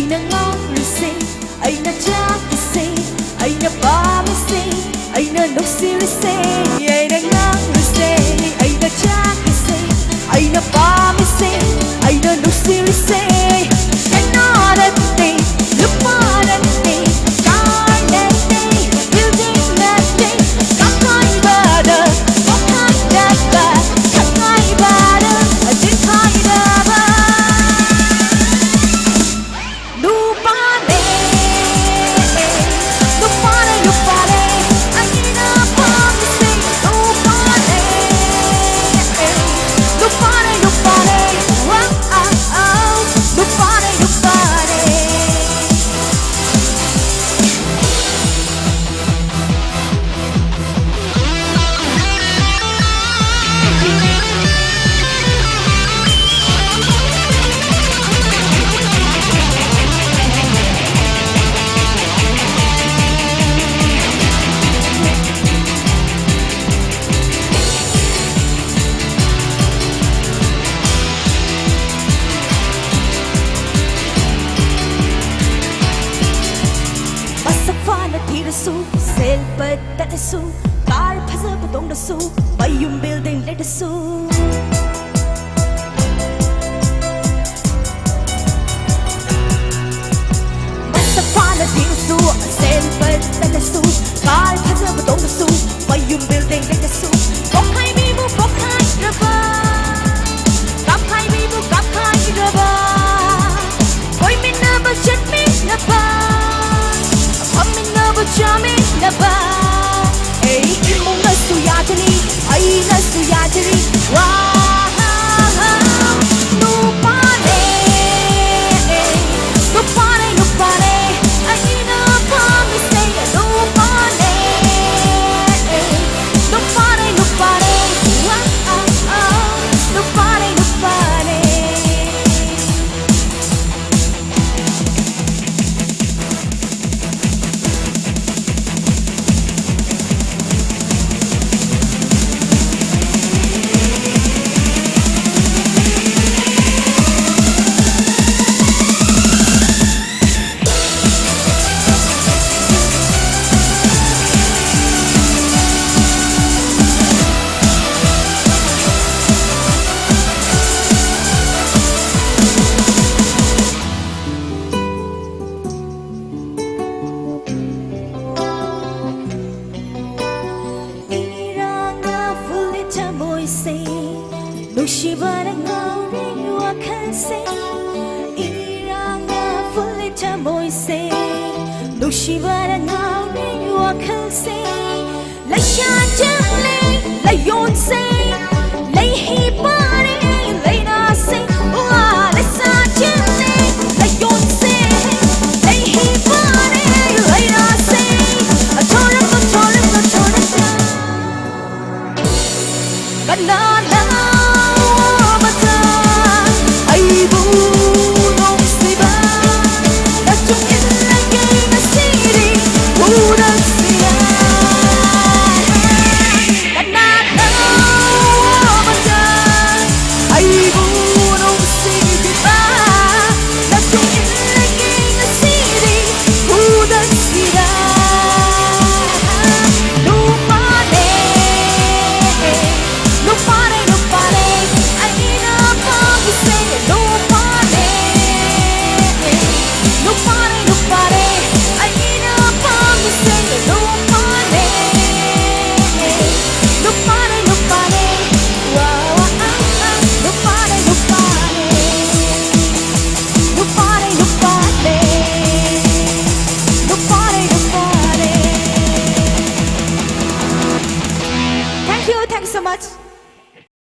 na ngóng risi ai na chắc risi ai na ba risi ai na no risi ai na ngóng risi ai na chắc risi ai na ba risi ai na no risi ai na rati lupa rati karnati building nothing kakai bada kakai daba kakai bada adikai daba Su sel but that is su car phasa butong da su bayum building let su masa pala di su sel but that is su car phasa butong da su bayum building let su kok hai mi mu kok hai raba kap hai mi mu kap hai raba koi min na ba chat mi na ba Jamin na ba? Hey, imong nasuyajali, ay nasuyajali. Wow, nupane, nupane, nupane. Ay na promise, nupane, nupane, nupane. Wow, nupane, nupane. Nushibara ngari wakase iranga fulita moise Nushibara ngari wakase la shanja